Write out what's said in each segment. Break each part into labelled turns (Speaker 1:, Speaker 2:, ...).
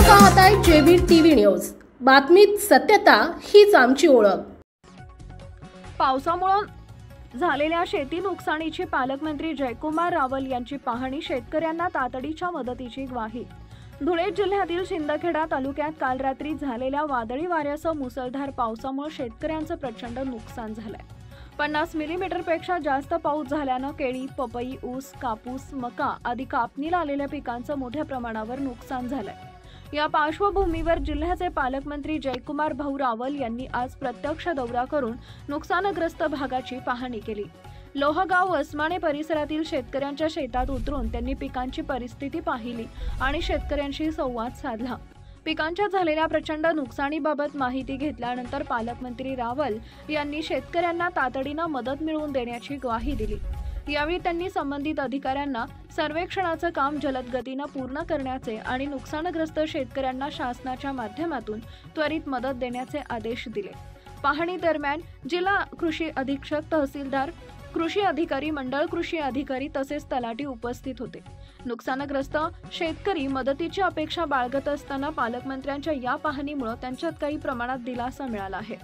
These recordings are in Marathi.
Speaker 1: पाहताय जेबी टीव्ही न्यूज। बातमीत सत्यता हीच आमची ओळख।
Speaker 2: पावसामुळे झालेल्या शेती नुकसानीची पालकमंत्री जयकुमार रावल यांची पाहणी, शेतकऱ्यांना तातडीच्या मदतीची ग्वाही। धुळे जिल्ह्यातील शिंदखेडा तालुक्यात काल रात्री झालेल्या वादळी वाऱ्यासह मुसळधार पावसामुळे शेतकऱ्यांचं प्रचंड नुकसान झालंय। 50 मिलीमीटरपेक्षा जास्त पाऊस झाल्यानं केळी, पपई, ऊस, कापूस, मका आदी कापणीला आलेल्या पिकांचं मोठ्या प्रमाणावर नुकसान झालंय। या पार्श्वभूमीवर जिल्ह्याचे पालकमंत्री जयकुमार भाऊ रावल यांनी आज प्रत्यक्ष दौरा करून नुकसानग्रस्त भागाची पाहणी केली। लोहगाव वसमाणे परिसरातील शेतकऱ्यांच्या शेतात उतरून त्यांनी पिकांची परिस्थिती पाहिली आणि शेतकऱ्यांशी संवाद साधला। पिकांच्या झालेल्या प्रचंड नुकसानीबाबत माहिती घेतल्यानंतर पालकमंत्री रावल यांनी शेतकऱ्यांना तातडीनं मदत मिळवून देण्याची ग्वाही दिली। यावेळी त्यांनी संबंधित अधिकाऱ्यांना सर्वेक्षणाचं काम जलद गतीनं पूर्ण करण्याचे आणि नुकसानग्रस्त शेतकऱ्यांना शासनाच्या माध्यमातून त्वरित मदत देण्याचे आदेश दिले। पाहणी दरम्यान जिल्हा कृषी अधीक्षक, तहसीलदार, कृषी अधिकारी, मंडळ कृषी अधिकारी तसेच तलाठी उपस्थित होते। नुकसानग्रस्त शेतकरी मदतीची अपेक्षा बाळगत असताना पालकमंत्र्यांच्या या पाहणीमुळे त्यांच्यात काही प्रमाणात दिलासा मिळाला आहे।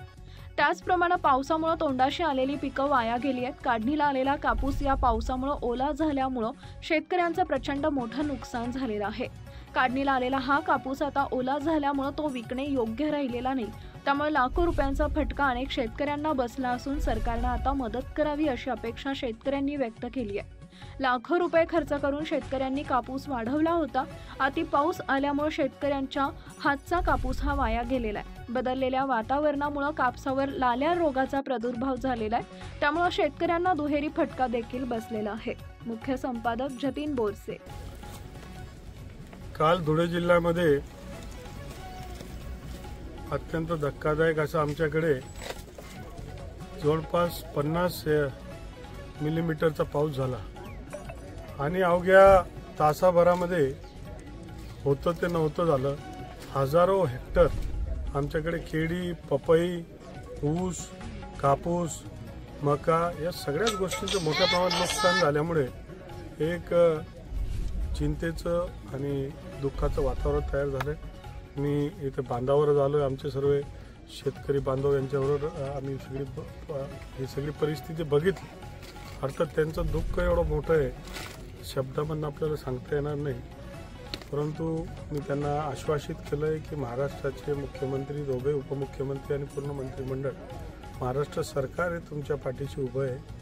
Speaker 2: त्याचप्रमाणे पावसामुळे तोंडाशी आलेली पिकं वाया गेली आहेत। काढणीला आलेला कापूस या पावसामुळे ओला झाल्यामुळे शेतकऱ्यांचं प्रचंड मोठं नुकसान झालेलं आहे। काढणीला आलेला हा कापूस आता ओला झाल्यामुळे तो विकणे योग्य राहिलेला नाही। त्यामुळे लाखो रुपयांचा फटका अनेक शेतकऱ्यांना बसला असून सरकारने आता मदत करावी अशी अपेक्षा शेतकऱ्यांनी व्यक्त केली आहे। लाखो रुपये खर्च करून शेतकऱ्यांनी कापूस वाढवला होता। अति पाऊस आल्यामुळे शेतकऱ्यांच्या हातचा कापूस हा वाया गेलेला आहे। बदललेल्या वातावरणामुळे कापसावर लाल्या रोगाचा प्रादुर्भाव झालेला आहे। त्यामुळे शेतकऱ्यांना दुहेरी फटका देखील बसलेला आहे। मुख्य संपादक जतीन बोरसे।
Speaker 3: काल धुळे जिल्ह्यामध्ये अत्यंत धक्कादायक असं आमच्याकडे जवळपास 50 मिलीमीटरचा पाऊस झाला आणि अवघ्या तासाभरामध्ये होतं ते नव्हतं झालं। हजारो हेक्टर आमच्याकडे केळी, पपई, ऊस, कापूस, मका या सगळ्याच गोष्टींचं मोठ्या प्रमाणात नुकसान झाल्यामुळे एक चिंतेचं आणि दुःखाचं वातावरण तयार झालं। मी इथे बांधावर झालो, आमचे सर्व शेतकरी बांधव यांच्याबरोबर आम्ही ही सगळी परिस्थिती बघितली। अर्थात त्यांचं दुःख एवढं मोठं आहे, शब्दामधून आपल्याला सांगता येणार नाही। परंतु मी त्यांना आश्वासित केलं आहे की महाराष्ट्राचे मुख्यमंत्री, दोघे उपमुख्यमंत्री आणि पूर्ण मंत्रिमंडळ, महाराष्ट्र सरकार हे तुमच्या पाठीशी उभं आहे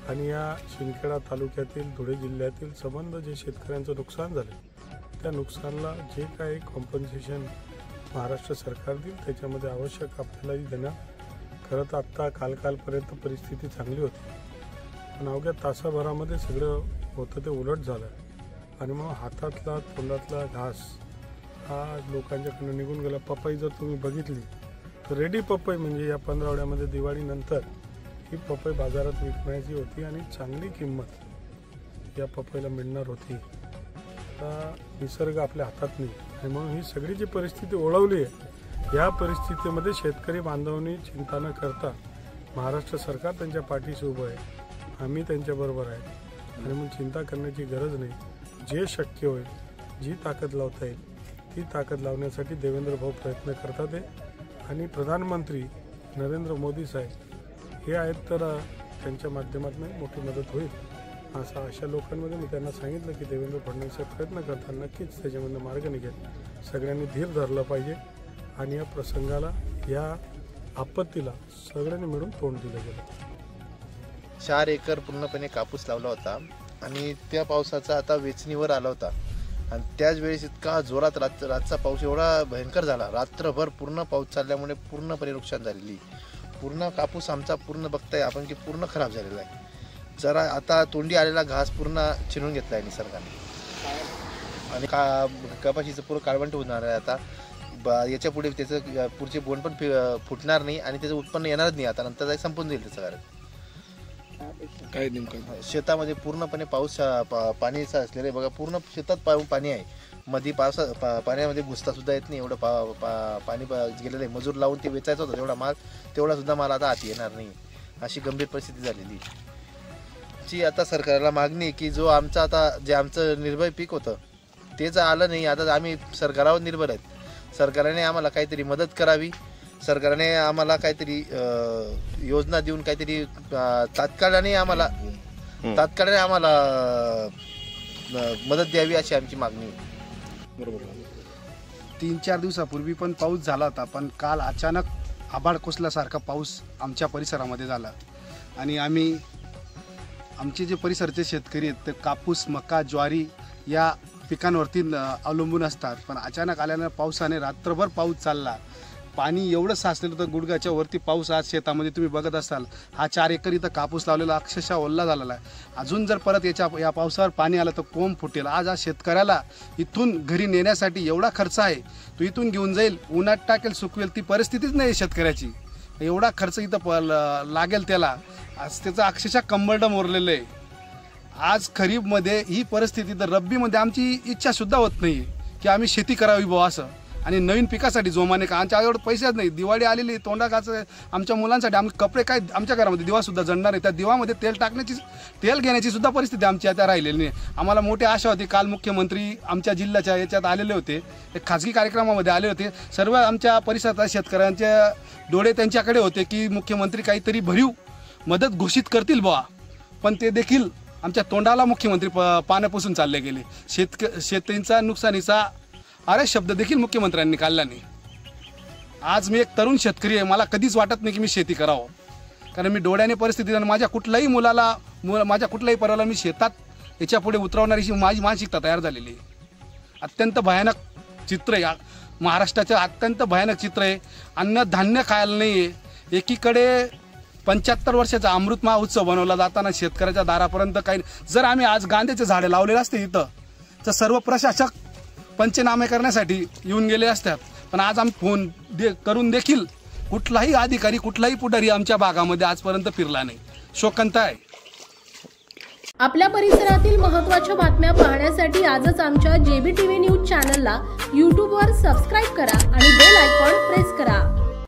Speaker 3: आणि या शिंदखेडा तालुक्यातील, धुळे जिल्ह्यातील संबंध जे शेतकऱ्यांचं नुकसान झालं त्या नुकसानाला जे काही कॉम्पन्सेशन महाराष्ट्र सरकार देईल त्याच्यामध्ये आवश्यक आपल्यालाही देणार। खरं तर आत्ता कालपर्यंत परिस्थिती चांगली होती, पण अवघ्या तासाभरामध्ये सगळं होतं ते उलट झालं आणि मग हातातला तोंडातला घास हा लोकांच्याकडनं निघून गेला। पपई जर तुम्ही बघितली तर रेडी पपई म्हणजे या पंधरवड्यामध्ये दिवाळीनंतर ही पपई बाजारात विकण्याची होती आणि चांगली किंमत या पपईला मिळणार होती। आता निसर्ग आपल्या हातात नाही आणि म्हणून ही सगळी जी परिस्थिती ओढवली आहे, या परिस्थितीमध्ये शेतकरी बांधवांनी चिंता न करता महाराष्ट्र सरकार त्यांच्या पाठीशी उभं आहे, आम्ही त्यांच्याबरोबर आहे आणि मग चिंता करण्याची गरज नाही। जे शक्य होईल, जी ताकद लावता येईल ती ताकद लावण्यासाठी देवेंद्र भाऊ प्रयत्न करतात आहे आणि प्रधानमंत्री नरेंद्र मोदी साहेब हे आहेत तर त्यांच्या माध्यमातून मोठी मदत होईल असं अशा लोकांमध्ये मी त्यांना सांगितलं की देवेंद्र फडणवीस प्रयत्न करतात, नक्कीच त्याच्यामधून मार्ग निघेल। सगळ्यांनी धीर धरलं पाहिजे आणि या प्रसंगाला, या आपत्तीला सगळ्यांनी मिळून तोंड दिलं गेलं।
Speaker 4: 4 एकर पूर्णपणे कापूस लावला होता आणि त्या पावसाचा आता वेचणीवर आला होता आणि त्याच वेळेस इतका जोरात रातचा पाऊस एवढा भयंकर झाला, रात्रभर पूर्ण पाऊस चालल्यामुळे पूर्णपणे नुकसान झालेली। पूर्ण कापूस आमचा पूर्ण बघताय आपण की पूर्ण खराब झालेला आहे। जरा आता तोंडी आलेला घास पूर्ण चिरून घेतला आहे निसर्गाने आणि कपाशीचं पूर्ण काळवंट होणार आहे। आता याच्या पुढे त्याचं पुढचे बोंड पण फुटणार नाही आणि त्याचं उत्पन्न येणारच नाही। आता नंतर संपून जाईल त्याचं कारण
Speaker 5: काय नेमकं
Speaker 4: शेतामध्ये पूर्णपणे पाऊस पाणी असलेलं आहे बघा, पूर्ण शेतात पाणी आहे। मध्ये पाण्यामध्ये घुसता सुद्धा येत नाही, एवढं पाणी गेलेलं आहे। मजूर लावून ते वेचायचं होतं तेवढा सुद्धा माल आता आत येणार नाही, अशी गंभीर परिस्थिती झालेली। ची आता सरकारला मागणी की जो आमचा आता जे आमचं निर्भय पीक होतं तेच आलं नाही, आता आम्ही सरकारावर निर्भर आहेत। सरकारने आम्हाला काहीतरी मदत करावी, सरकारने आम्हाला काहीतरी योजना देऊन काहीतरी तात्काळाने आम्हाला मदत द्यावी अशी आमची मागणी आहे.
Speaker 5: बरोबर. 3-4 दिवसापूर्वी पण पाऊस झाला होता, पण काल अचानक आभाळ कोसल्यासारखा पाऊस आमच्या परिसरामध्ये झाला आणि आमचे जे परिसरचे शेतकरी आहेत ते कापूस, मका, ज्वारी या पिकांवरती अवलंबून असतात. पण अचानक आल्यानं पावसाने रात्रभर पाऊस चालला, पाणी एवढं साचलेलं होतं गुडघ्याच्या वरती पाऊस. आज शेतामध्ये तुम्ही बघत असाल हा 4 एकर इथं कापूस लावलेला अक्षरशः ओल्ला झालेला आहे. अजून जर परत या पावसावर पाणी आलं तर कोंब फुटेल. आज शेतकऱ्याला इथून घरी नेण्यासाठी एवढा खर्च आहे, तो इथून घेऊन जाईल, उन्हात टाकेल, सुकवेल, ती परिस्थितीच नाही शेतकऱ्याची. एवढा खर्च इथं लागेल त्याला. आज त्याचं अक्षरशः कंबरडं मोरलेलं आहे. आज खरीपमध्ये ही परिस्थिती, तर रब्बीमध्ये आमची इच्छासुद्धा होत नाही की आम्ही शेती करावी बुवा असं, आणि नवीन पिकासाठी जोमाने का आमच्या एवढं पैसेच नाही. दिवाळी आलेली, तोंडाकाचं आमच्या मुलांसाठी आम्ही कपडे काय, आमच्या घरामध्ये दिवासुद्धा जळणार आहे, त्या दिवामध्ये तेल घेण्याची सुद्धा परिस्थिती आमची आता राहिलेली नाही. आम्हाला मोठी आशा होती. काल मुख्यमंत्री आमच्या जिल्ह्याच्या याच्यात आलेले होते, एक खाजगी कार्यक्रमामध्ये आले होते. सर्व आमच्या परिसरात शेतकऱ्यांचे डोळे त्यांच्याकडे होते की मुख्यमंत्री काहीतरी भरीव मदत घोषित करतील बुवा, पण ते देखील आमच्या तोंडाला मुख्यमंत्री पानं पुसून चालले गेले. शेतींचा नुकसानीचा अरे शब्द देखील मुख्यमंत्र्यांनी काढला नाही. आज मी एक तरुण शेतकरी आहे, मला कधीच वाटत नाही की मी शेती करावं, कारण मी डोळ्याने परिस्थिती, आणि माझ्या कुठल्याही मुलाला, माझ्या कुठल्याही परिवाराला मी शेतात याच्यापुढे उतरवणारी माझी मानसिकता तयार झालेली आहे. अत्यंत भयानक चित्र आहे महाराष्ट्राचं, अत्यंत भयानक चित्र आहे. अन्नधान्य खायला नाही आहे. एकीकडे 75 वर्षाचा अमृत महोत्सव बनवला जाताना शेतकऱ्याच्या दारापर्यंत काही, जर आम्ही आज गांध्याचे झाडे लावलेले असते इथं, तर सर्व प्रशासक पंचनामे करण्यासाठी येऊन गेले असतात. पण आज आम्ही फोन करून देखील कुठलाही अधिकारी, कुठलाही पुढारी आमच्या भागामध्ये आजपर्यंत फिरला नाही. शोकांत आहे.
Speaker 1: आपल्या परिसरातील महत्त्वाच्या बातम्या पाहण्यासाठी आजच आमच्या JBTV न्यूज चॅनलला यूट्यूबवर सबस्क्राईब करा आणि बेल आयकॉन प्रेस करा.